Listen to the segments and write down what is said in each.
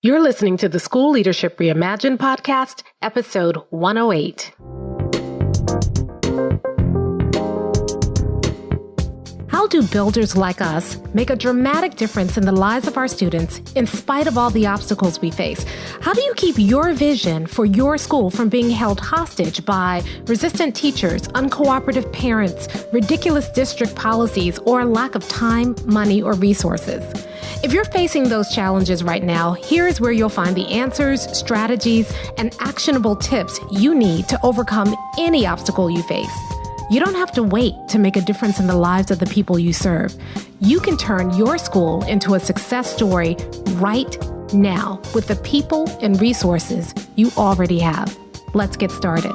You're listening to the School Leadership Reimagined podcast, episode 108. How do builders like us make a dramatic difference in the lives of our students in spite of all the obstacles we face? How do you keep your vision for your school from being held hostage by resistant teachers, uncooperative parents, ridiculous district policies, or a lack of time, money, or resources? If you're facing those challenges right now, here's where you'll find the answers, strategies, and actionable tips you need to overcome any obstacle you face. You don't have to wait to make a difference in the lives of the people you serve. You can turn your school into a success story right now with the people and resources you already have. Let's get started.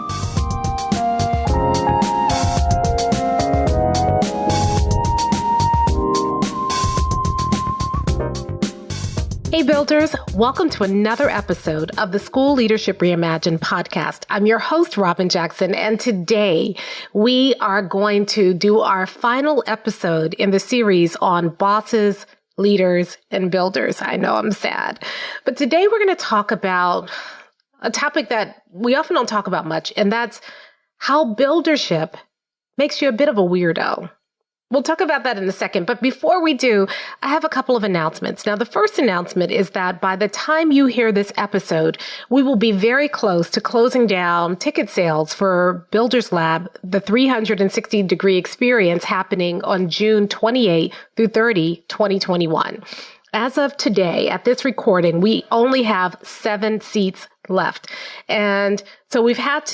Hey builders, welcome to another episode of the School Leadership Reimagined podcast. I'm your host, Robin Jackson, and today we are going to do our final episode in the series on bosses, leaders, and builders. I know I'm sad, but today we're going to talk about a topic that we often don't talk about much, and that's how buildership makes you a bit of a weirdo. We'll talk about that in a second, but before we do, I have a couple of announcements. Now, the first announcement is that by the time you hear this episode, we will be very close to closing down ticket sales for Builders Lab, the 360-degree experience happening on June 28 through 30, 2021. As of today, at this recording, we only have 7 seats left. And so we've had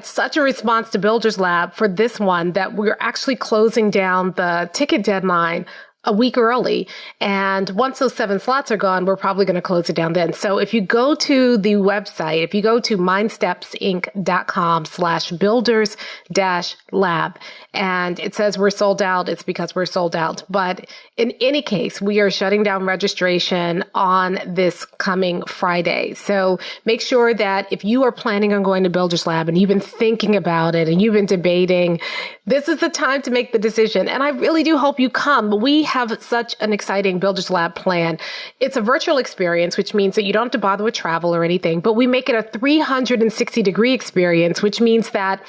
such a response to Builders Lab for this one that we're actually closing down the ticket deadline a week early. And once those 7 slots are gone, we're probably going to close it down then. So if you go to the website, if you go to mindstepsinc.com/builders-lab, and it says we're sold out, it's because we're sold out. But in any case, we are shutting down registration on this coming Friday. So make sure that if you are planning on going to Builders Lab and you've been thinking about it and you've been debating, this is the time to make the decision. And I really do hope you come. We have such an exciting Builders Lab plan. It's a virtual experience, which means that you don't have to bother with travel or anything, but we make it a 360-degree experience, which means that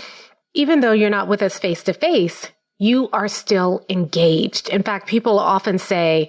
even though you're not with us face to face, you are still engaged. In fact, people often say,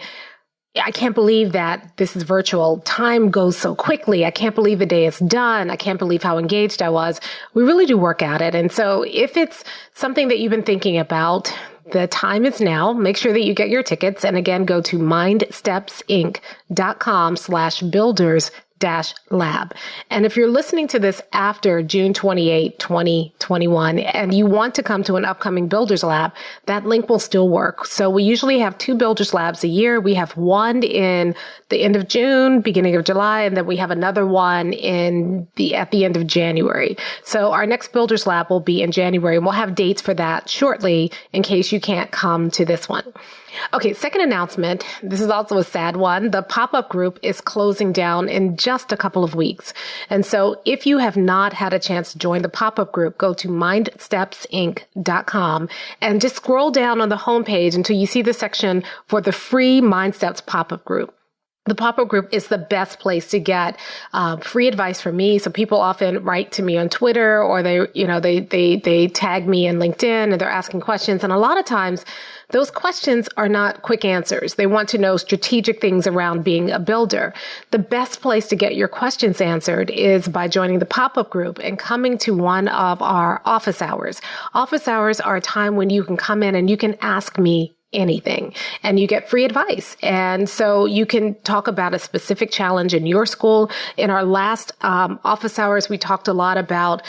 I can't believe that this is virtual. Time goes so quickly. I can't believe the day is done. I can't believe how engaged I was. We really do work at it. And so if it's something that you've been thinking about, the time is now. Make sure that you get your tickets. And again, go to mindstepsinc.com/builders-lab. And if you're listening to this after June 28, 2021, and you want to come to an upcoming Builders Lab, that link will still work. So we usually have 2 Builders Labs a year. We have one in the end of June, beginning of July, and then we have another one at the end of January. So our next Builders Lab will be in January, and we'll have dates for that shortly in case you can't come to this one. Okay, second announcement. This is also a sad one. The pop-up group is closing down in just a couple of weeks. And so if you have not had a chance to join the pop-up group, go to mindstepsinc.com and just scroll down on the homepage until you see the section for the free MindSteps pop-up group. The pop-up group is the best place to get free advice from me. So people often write to me on Twitter, or they tag me in LinkedIn, and they're asking questions. And a lot of times those questions are not quick answers. They want to know strategic things around being a builder. The best place to get your questions answered is by joining the pop-up group and coming to one of our office hours. Office hours are a time when you can come in and you can ask me anything, and you get free advice. And so you can talk about a specific challenge in your school. In our last office hours, we talked a lot about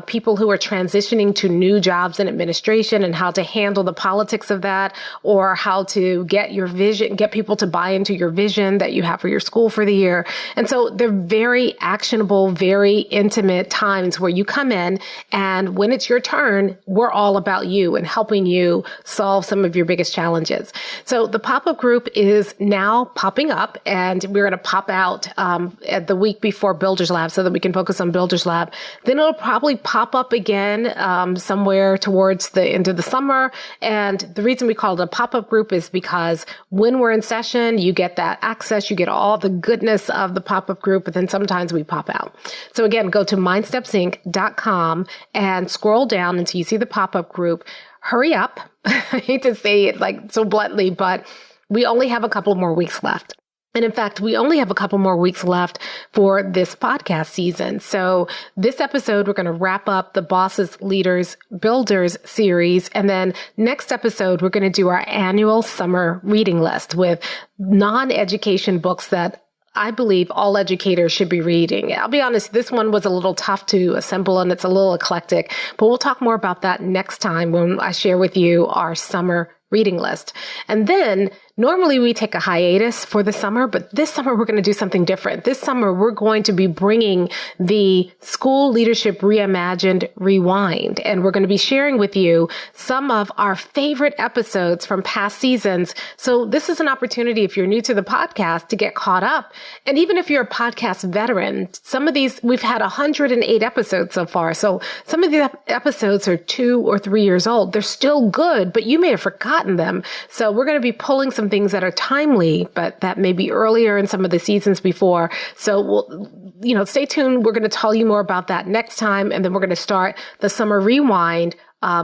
people who are transitioning to new jobs in administration and how to handle the politics of that, or how to get your vision, get people to buy into your vision that you have for your school for the year. And so they're very actionable, very intimate times where you come in, and when it's your turn, we're all about you and helping you solve some of your biggest challenges challenges. So the pop-up group is now popping up, and we're going to pop out at the week before Builders Lab so that we can focus on Builders Lab. Then it'll probably pop up again somewhere towards the end of the summer. And the reason we call it a pop-up group is because when we're in session, you get that access, you get all the goodness of the pop-up group, but then sometimes we pop out. So again, go to mindstepsinc.com and scroll down until you see the pop-up group. Hurry up. I hate to say it like so bluntly, but we only have a couple more weeks left. And in fact, we only have a couple more weeks left for this podcast season. So this episode, we're going to wrap up the Bosses, Leaders, Builders series. And then next episode, we're going to do our annual summer reading list with non-education books that I believe all educators should be reading. I'll be honest, this one was a little tough to assemble and it's a little eclectic, but we'll talk more about that next time when I share with you our summer reading list. And then normally we take a hiatus for the summer, but this summer we're going to do something different. This summer we're going to be bringing the School Leadership Reimagined Rewind, and we're going to be sharing with you some of our favorite episodes from past seasons. So this is an opportunity, if you're new to the podcast, to get caught up. And even if you're a podcast veteran, some of these, we've had 108 episodes so far. So some of the episodes are 2 or 3 years old. They're still good, but you may have forgotten them. So we're going to be pulling some things that are timely, but that may be earlier in some of the seasons before. So we'll, stay tuned. We're going to tell you more about that next time. And then we're going to start the summer rewind,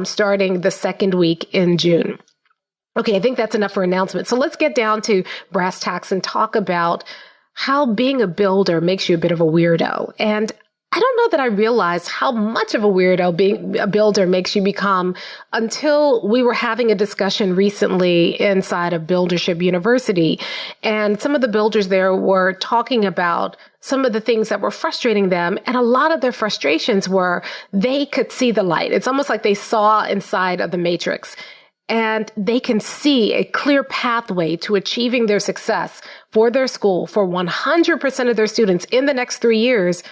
starting the second week in June. Okay. I think that's enough for announcements. So let's get down to brass tacks and talk about how being a builder makes you a bit of a weirdo. And I don't know that I realized how much of a weirdo being a builder makes you become until we were having a discussion recently inside of Buildership University. And some of the builders there were talking about some of the things that were frustrating them. And a lot of their frustrations were they could see the light. It's almost like they saw inside of the matrix. And they can see a clear pathway to achieving their success for their school, for 100% of their students in the next 3 years,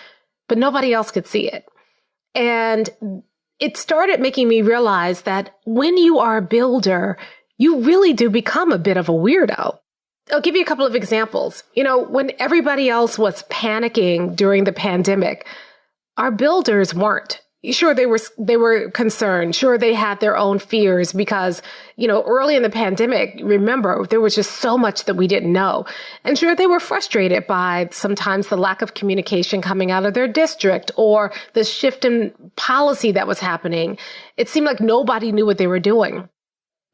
but nobody else could see it. And it started making me realize that when you are a builder, you really do become a bit of a weirdo. I'll give you a couple of examples. When everybody else was panicking during the pandemic, our builders weren't. Sure, they were concerned. Sure, they had their own fears because, early in the pandemic, remember, there was just so much that we didn't know. And sure, they were frustrated by sometimes the lack of communication coming out of their district or the shift in policy that was happening. It seemed like nobody knew what they were doing.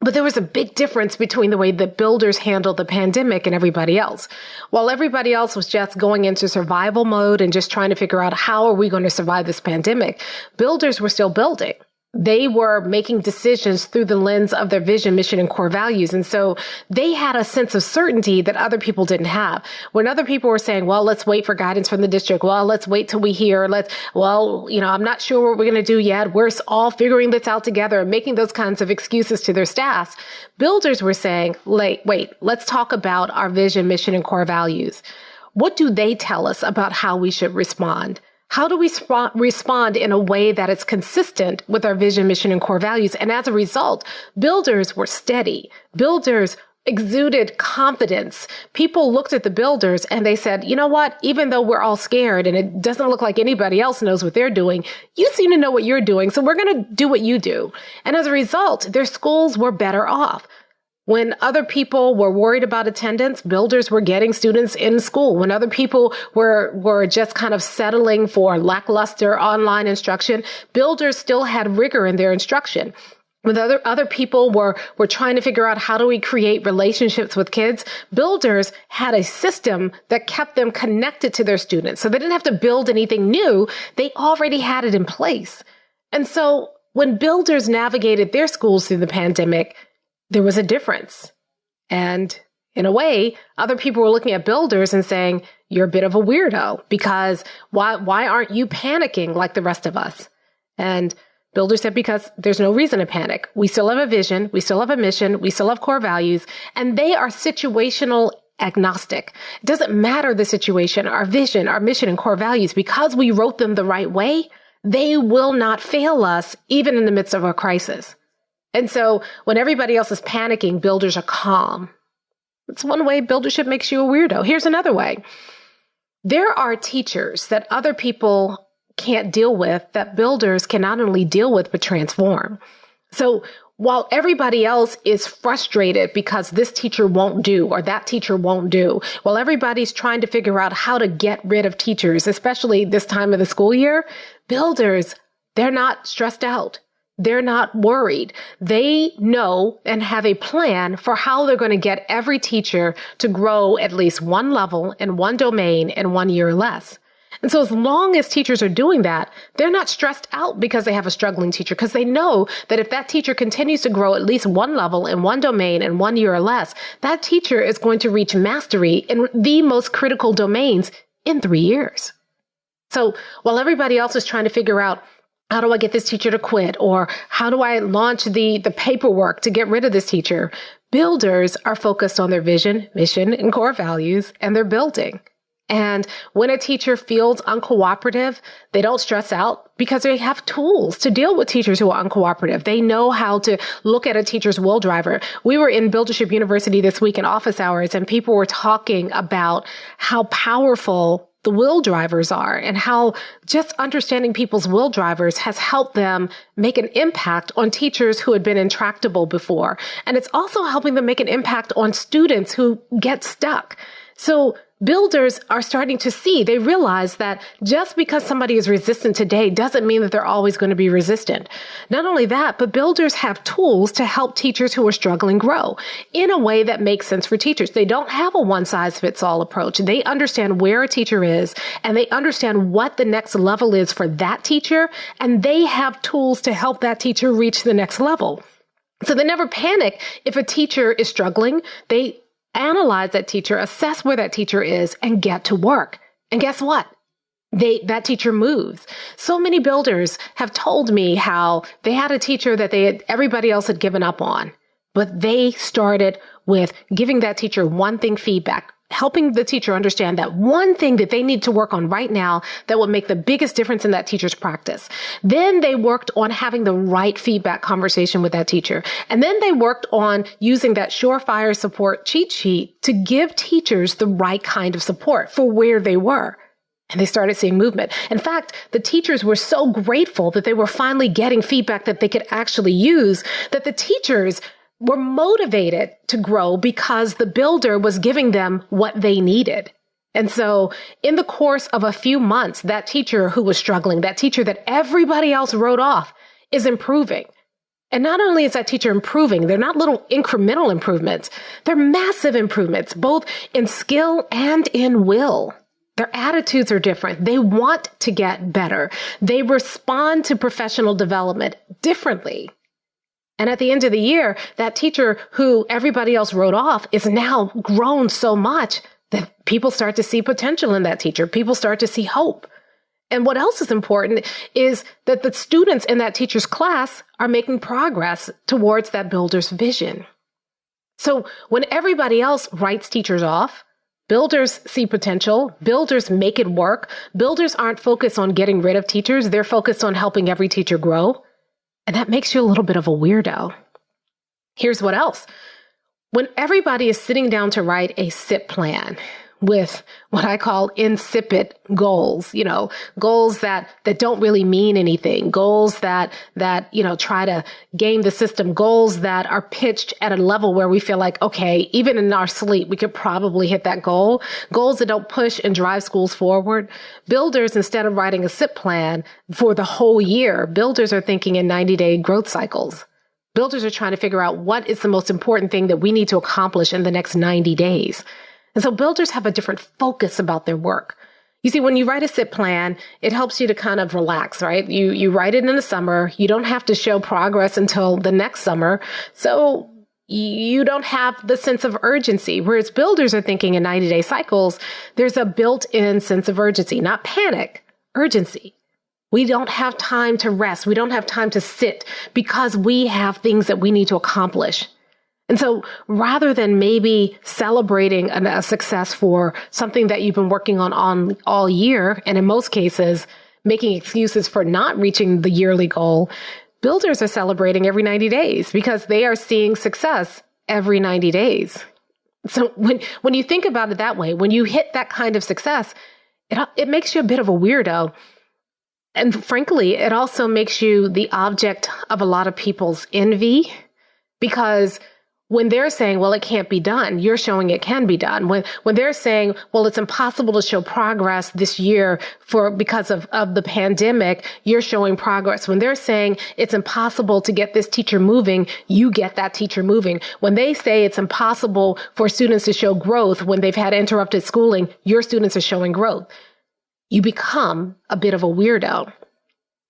But there was a big difference between the way that builders handled the pandemic and everybody else. While everybody else was just going into survival mode and just trying to figure out how are we going to survive this pandemic, builders were still building. They were making decisions through the lens of their vision, mission, and core values. And so they had a sense of certainty that other people didn't have. When other people were saying, well, let's wait for guidance from the district. Well, let's wait till we hear. I'm not sure what we're going to do yet. We're all figuring this out together and making those kinds of excuses to their staffs. Builders were saying, wait, let's talk about our vision, mission, and core values. What do they tell us about how we should respond? How do we respond in a way that is consistent with our vision, mission, and core values? And as a result, builders were steady. Builders exuded confidence. People looked at the builders and they said, you know what? Even though we're all scared and it doesn't look like anybody else knows what they're doing, you seem to know what you're doing. So we're going to do what you do. And as a result, their schools were better off. When other people were worried about attendance, builders were getting students in school. When other people were just kind of settling for lackluster online instruction, builders still had rigor in their instruction. When other people were trying to figure out how do we create relationships with kids, builders had a system that kept them connected to their students. So they didn't have to build anything new. They already had it in place. And so when builders navigated their schools through the pandemic, there was a difference. And in a way, other people were looking at builders and saying, you're a bit of a weirdo because why aren't you panicking like the rest of us? And builders said, because there's no reason to panic. We still have a vision. We still have a mission. We still have core values, and they are situational agnostic. It doesn't matter the situation, our vision, our mission, and core values, because we wrote them the right way, they will not fail us even in the midst of a crisis. And so when everybody else is panicking, builders are calm. It's one way buildership makes you a weirdo. Here's another way. There are teachers that other people can't deal with that builders can not only deal with, but transform. So while everybody else is frustrated because this teacher won't do or that teacher won't do, while everybody's trying to figure out how to get rid of teachers, especially this time of the school year, builders, they're not stressed out. They're not worried. They know and have a plan for how they're going to get every teacher to grow at least one level in one domain in 1 year or less. And so as long as teachers are doing that, they're not stressed out because they have a struggling teacher, because they know that if that teacher continues to grow at least one level in one domain in 1 year or less, that teacher is going to reach mastery in the most critical domains in 3 years. So while everybody else is trying to figure out, how do I get this teacher to quit? Or how do I launch the paperwork to get rid of this teacher? Builders are focused on their vision, mission, and core values, and they're building. And when a teacher feels uncooperative, they don't stress out because they have tools to deal with teachers who are uncooperative. They know how to look at a teacher's will driver. We were in Buildership University this week in office hours, and people were talking about how powerful the will drivers are and how just understanding people's will drivers has helped them make an impact on teachers who had been intractable before. And it's also helping them make an impact on students who get stuck. So builders are starting to see, they realize that just because somebody is resistant today doesn't mean that they're always going to be resistant. Not only that, but builders have tools to help teachers who are struggling grow in a way that makes sense for teachers. They don't have a one-size-fits-all approach. They understand where a teacher is, and they understand what the next level is for that teacher, and they have tools to help that teacher reach the next level. So they never panic if a teacher is struggling. They analyze that teacher, assess where that teacher is, and get to work. And guess what? That teacher moves. So many builders have told me how they had a teacher that everybody else had given up on, but they started with giving that teacher one thing feedback, helping the teacher understand that one thing that they need to work on right now that will make the biggest difference in that teacher's practice. Then they worked on having the right feedback conversation with that teacher. And then they worked on using that surefire support cheat sheet to give teachers the right kind of support for where they were. And they started seeing movement. In fact, the teachers were so grateful that they were finally getting feedback that they could actually use, that the teachers were motivated to grow because the builder was giving them what they needed. And so in the course of a few months, that teacher who was struggling, that teacher that everybody else wrote off, is improving. And not only is that teacher improving, they're not little incremental improvements. They're massive improvements, both in skill and in will. Their attitudes are different. They want to get better. They respond to professional development differently. And at the end of the year, that teacher who everybody else wrote off is now grown so much that people start to see potential in that teacher. People start to see hope. And what else is important is that the students in that teacher's class are making progress towards that builder's vision. So when everybody else writes teachers off, builders see potential, builders make it work. Builders aren't focused on getting rid of teachers. They're focused on helping every teacher grow. And that makes you a little bit of a weirdo. Here's what else. When everybody is sitting down to write a SIP plan with what I call insipid goals, goals that don't really mean anything, goals that try to game the system, goals that are pitched at a level where we feel like, okay, even in our sleep, we could probably hit that goal, goals that don't push and drive schools forward. Builders, instead of writing a SIP plan for the whole year, builders are thinking in 90-day growth cycles. Builders are trying to figure out what is the most important thing that we need to accomplish in the next 90 days. And so builders have a different focus about their work. You see, when you write a SIP plan, it helps you to kind of relax, right? You write it in the summer. You don't have to show progress until the next summer. So you don't have the sense of urgency. Whereas builders are thinking in 90-day cycles, there's a built-in sense of urgency, not panic, urgency. We don't have time to rest. We don't have time to sit because we have things that we need to accomplish. And so rather than maybe celebrating a success for something that you've been working on all year, and in most cases, making excuses for not reaching the yearly goal, builders are celebrating every 90 days because they are seeing success every 90 days. So when you think about it that way, when you hit that kind of success, it makes you a bit of a weirdo. And frankly, it also makes you the object of a lot of people's envy, because when they're saying, well, it can't be done, you're showing it can be done. When they're saying, well, it's impossible to show progress this year because of the pandemic, you're showing progress. When they're saying it's impossible to get this teacher moving, you get that teacher moving. When they say it's impossible for students to show growth when they've had interrupted schooling, your students are showing growth. You become a bit of a weirdo.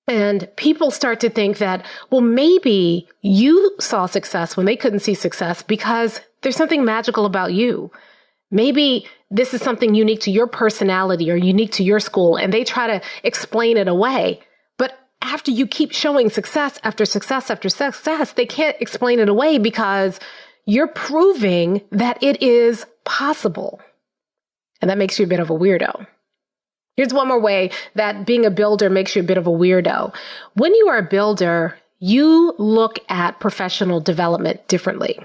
And people start to think that, well, maybe you saw success when they couldn't see success because there's something magical about you. Maybe this is something unique to your personality or unique to your school, and they try to explain it away. But after you keep showing success after success after success, they can't explain it away because you're proving that it is possible. And that makes you a bit of a weirdo. Here's one more way that being a builder makes you a bit of a weirdo. When you are a builder, you look at professional development differently.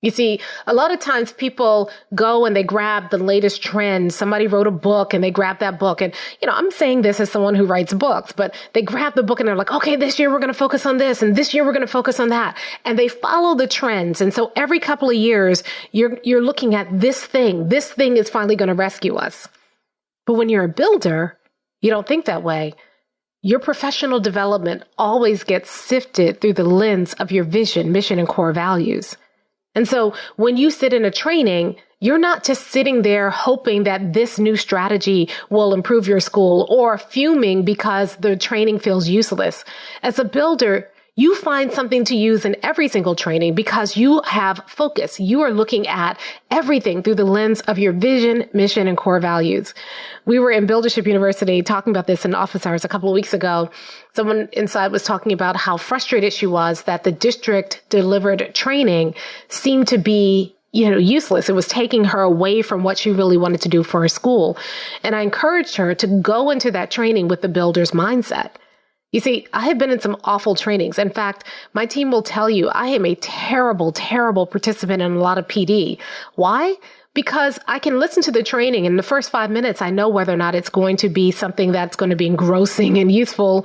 You see, a lot of times people go and they grab the latest trend. Somebody wrote a book and they grab that book. And, I'm saying this as someone who writes books, but they grab the book and they're like, okay, this year we're going to focus on this. And this year we're going to focus on that. And they follow the trends. And so every couple of years, you're looking at this thing. This thing is finally going to rescue us. But when you're a builder, you don't think that way. Your professional development always gets sifted through the lens of your vision, mission, and core values. And so when you sit in a training, you're not just sitting there hoping that this new strategy will improve your school or fuming because the training feels useless. As a builder, you find something to use in every single training because you have focus. You are looking at everything through the lens of your vision, mission, and core values. We were in Buildership University talking about this in office hours a couple of weeks ago. Someone inside was talking about how frustrated she was that the district delivered training seemed to be useless. It was taking her away from what she really wanted to do for her school. And I encouraged her to go into that training with the builder's mindset. You see, I have been in some awful trainings. In fact, my team will tell you I am a terrible, terrible participant in a lot of PD. Why? Because I can listen to the training in the first 5 minutes. I know whether or not it's going to be something that's going to be engrossing and useful.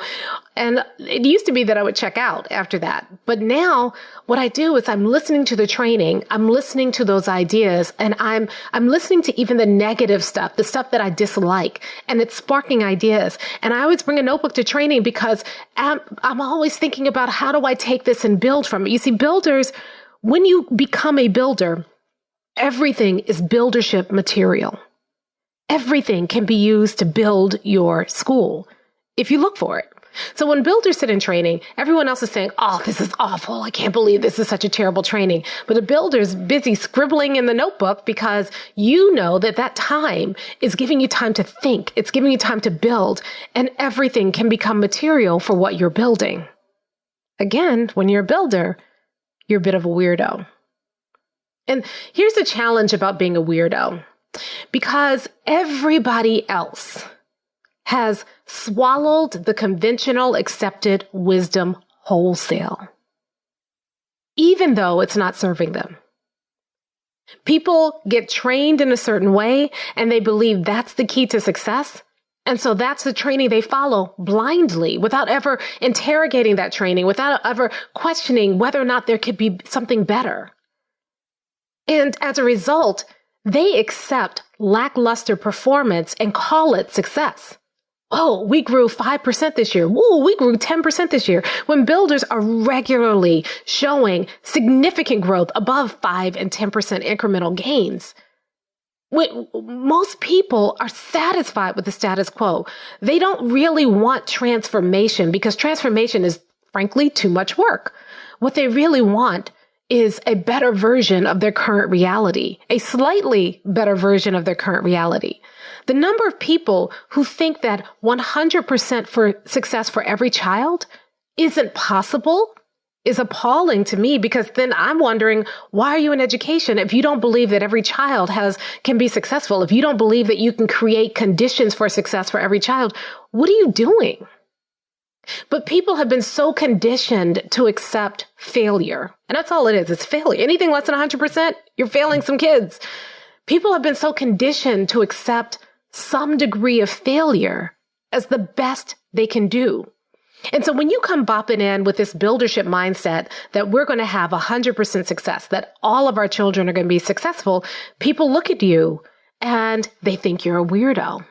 And it used to be that I would check out after that. But now what I do is I'm listening to the training. I'm listening to those ideas, and I'm listening to even the negative stuff, the stuff that I dislike, and it's sparking ideas. And I always bring a notebook to training because I'm always thinking about how do I take this and build from it. You see, builders, when you become a builder, everything is buildership material. Everything can be used to build your school if you look for it. So when builders sit in training, everyone else is saying, oh, this is awful. I can't believe this is such a terrible training. But the builder's busy scribbling in the notebook because you know that time is giving you time to think. It's giving you time to build, and everything can become material for what you're building. Again, when you're a builder, you're a bit of a weirdo. And here's the challenge about being a weirdo. Because everybody else has swallowed the conventional accepted wisdom wholesale, even though it's not serving them. People get trained in a certain way and they believe that's the key to success. And so that's the training they follow blindly without ever interrogating that training, without ever questioning whether or not there could be something better. And as a result, they accept lackluster performance and call it success. Oh, we grew 5% this year. Whoa, we grew 10% this year. When builders are regularly showing significant growth above 5 and 10% incremental gains. Most people are satisfied with the status quo. They don't really want transformation because transformation is, frankly, too much work. What they really want is a better version of their current reality, a slightly better version of their current reality. The number of people who think that 100% for success for every child isn't possible is appalling to me, because then I'm wondering, why are you in education if you don't believe that every child can be successful? If you don't believe that you can create conditions for success for every child, what are you doing? But people have been so conditioned to accept failure. And that's all it is. It's failure. Anything less than 100%, you're failing some kids. People have been so conditioned to accept some degree of failure as the best they can do. And so when you come bopping in with this buildership mindset that we're going to have 100% success, that all of our children are going to be successful, people look at you and they think you're a weirdo.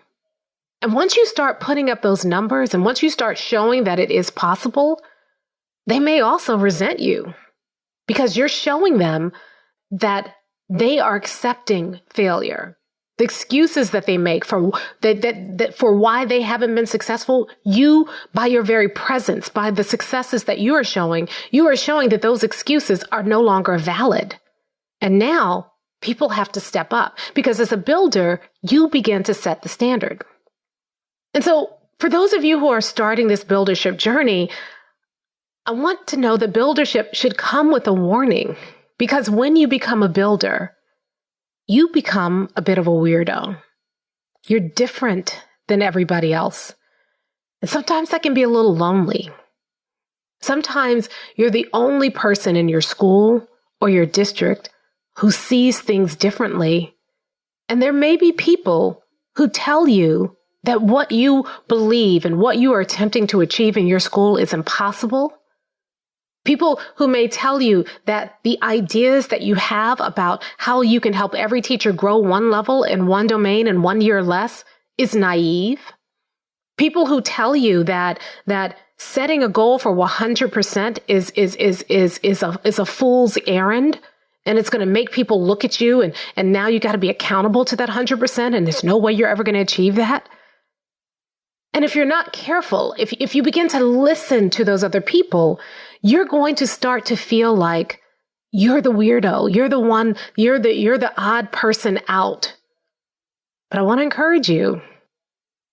And once you start putting up those numbers and once you start showing that it is possible, they may also resent you because you're showing them that they are accepting failure. The excuses that they make for that for why they haven't been successful, you, by your very presence, by the successes that you are showing that those excuses are no longer valid. And now people have to step up because as a builder, you begin to set the standard. And so for those of you who are starting this buildership journey, I want to know that buildership should come with a warning, because when you become a builder, you become a bit of a weirdo. You're different than everybody else. And sometimes that can be a little lonely. Sometimes you're the only person in your school or your district who sees things differently. And there may be people who tell you that what you believe and what you are attempting to achieve in your school is impossible. People who may tell you that the ideas that you have about how you can help every teacher grow one level in one domain in 1 year less is naive. People who tell you that setting a goal for 100% is a fool's errand, and it's going to make people look at you, and now you got to be accountable to that 100%, and there's no way you're ever going to achieve that. And if you're not careful, if you begin to listen to those other people, you're going to start to feel like you're the weirdo. You're the one, you're the odd person out. But I want to encourage you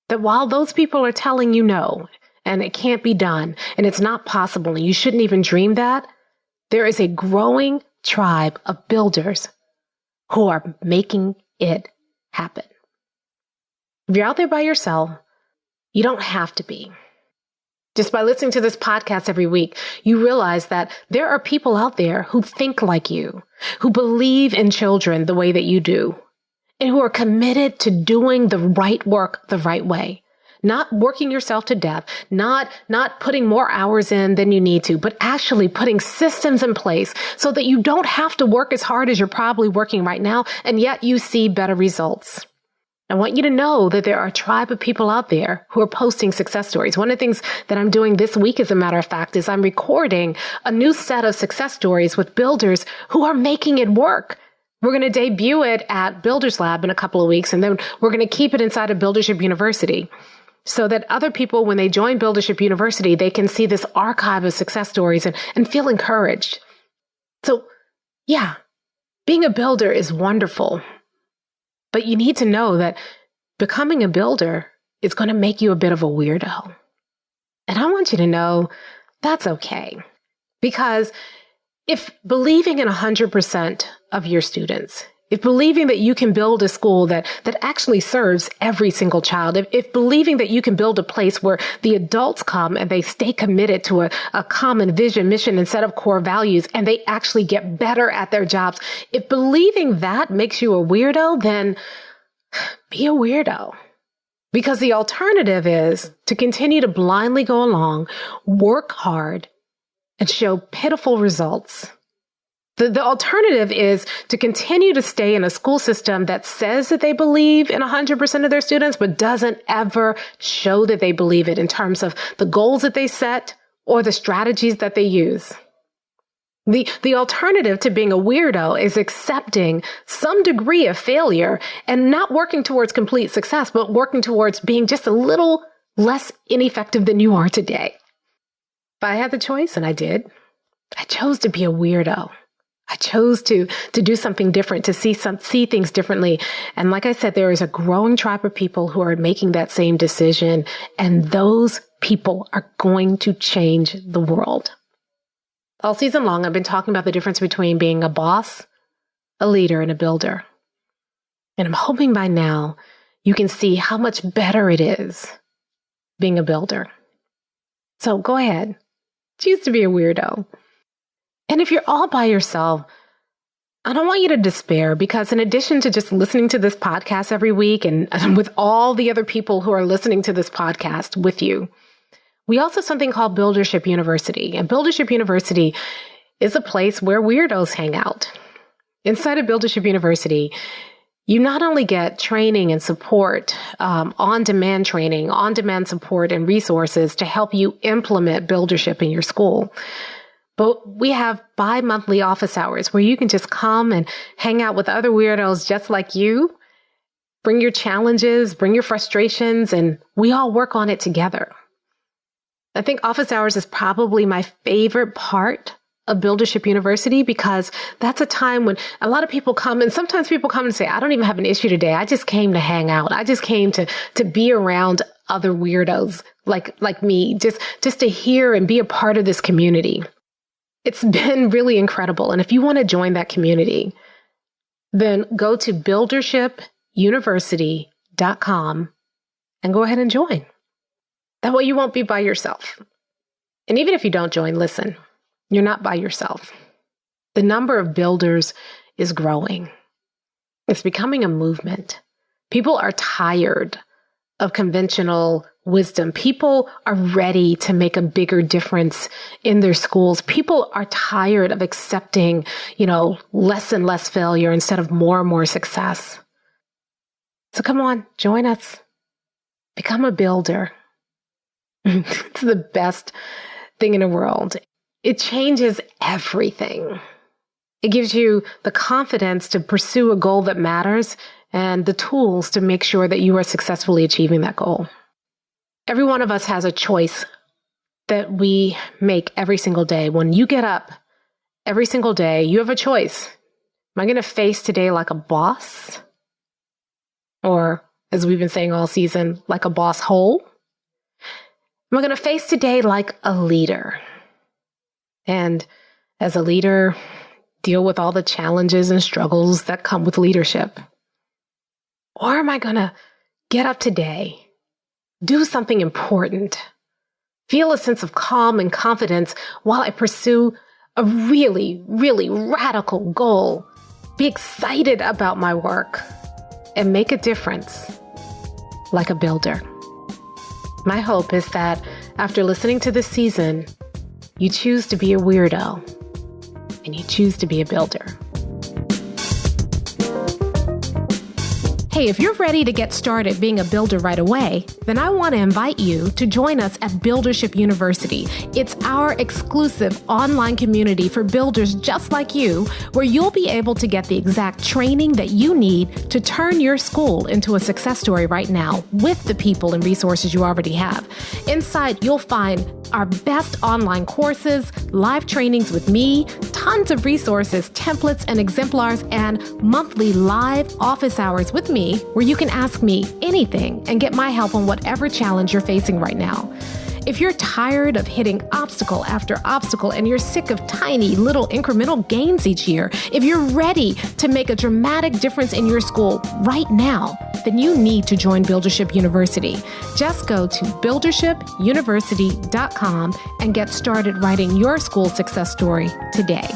that while those people are telling you no, and it can't be done, and it's not possible, and you shouldn't even dream that, there is a growing tribe of builders who are making it happen. If you're out there by yourself, you don't have to be. Just by listening to this podcast every week, you realize that there are people out there who think like you, who believe in children the way that you do, and who are committed to doing the right work the right way. Not working yourself to death, not putting more hours in than you need to, but actually putting systems in place so that you don't have to work as hard as you're probably working right now, and yet you see better results. I want you to know that there are a tribe of people out there who are posting success stories. One of the things that I'm doing this week, as a matter of fact, is I'm recording a new set of success stories with builders who are making it work. We're going to debut it at Builders Lab in a couple of weeks, and then we're going to keep it inside of Buildership University so that other people, when they join Buildership University, they can see this archive of success stories and feel encouraged. So, yeah, being a builder is wonderful. But you need to know that becoming a builder is going to make you a bit of a weirdo. And I want you to know that's okay. Because if believing in 100% of your students, if believing that you can build a school that actually serves every single child, if believing that you can build a place where the adults come and they stay committed to a common vision, mission, and set of core values, and they actually get better at their jobs, if believing that makes you a weirdo, then be a weirdo. Because the alternative is to continue to blindly go along, work hard, and show pitiful results. The alternative is to continue to stay in a school system that says that they believe in 100% of their students, but doesn't ever show that they believe it in terms of the goals that they set or the strategies that they use. The alternative to being a weirdo is accepting some degree of failure and not working towards complete success, but working towards being just a little less ineffective than you are today. If I had the choice, and I did, I chose to be a weirdo. I chose to do something different, to see things differently. And like I said, there is a growing tribe of people who are making that same decision. And those people are going to change the world. All season long, I've been talking about the difference between being a boss, a leader, and a builder. And I'm hoping by now you can see how much better it is being a builder. So go ahead, choose to be a weirdo. And if you're all by yourself, I don't want you to despair, because in addition to just listening to this podcast every week and with all the other people who are listening to this podcast with you, we also have something called Buildership University. And Buildership University is a place where weirdos hang out. Inside of Buildership University, you not only get training and support, on-demand training, on-demand support and resources to help you implement Buildership in your school, but we have bi-monthly office hours where you can just come and hang out with other weirdos just like you. Bring your challenges, bring your frustrations, and we all work on it together. I think office hours is probably my favorite part of Buildership University, because that's a time when a lot of people come, and sometimes people come and say, I don't even have an issue today. I just came to hang out. I just came to be around other weirdos like me, just to hear and be a part of this community. It's been really incredible. And if you want to join that community, then go to buildershipuniversity.com and go ahead and join. That way you won't be by yourself. And even if you don't join, listen, you're not by yourself. The number of builders is growing. It's becoming a movement. People are tired of conventional wisdom. People are ready to make a bigger difference in their schools. People are tired of accepting, less and less failure instead of more and more success. So come on, join us. Become a builder. It's the best thing in the world. It changes everything. It gives you the confidence to pursue a goal that matters and the tools to make sure that you are successfully achieving that goal. Every one of us has a choice that we make every single day. When you get up every single day, you have a choice. Am I going to face today like a boss? Or, as we've been saying all season, like a boss hole? Am I going to face today like a leader? And as a leader, deal with all the challenges and struggles that come with leadership? Or am I going to get up today, do something important, feel a sense of calm and confidence while I pursue a really, really radical goal, be excited about my work, and make a difference like a builder? My hope is that after listening to this season, you choose to be a weirdo and you choose to be a builder. Hey, if you're ready to get started being a builder right away, then I want to invite you to join us at Buildership University. It's our exclusive online community for builders just like you, where you'll be able to get the exact training that you need to turn your school into a success story right now with the people and resources you already have. Inside, you'll find our best online courses, live trainings with me, tons of resources, templates, and exemplars, and monthly live office hours with me, where you can ask me anything and get my help on whatever challenge you're facing right now. If you're tired of hitting obstacle after obstacle and you're sick of tiny little incremental gains each year, if you're ready to make a dramatic difference in your school right now, then you need to join Buildership University. Just go to buildershipuniversity.com and get started writing your school success story today.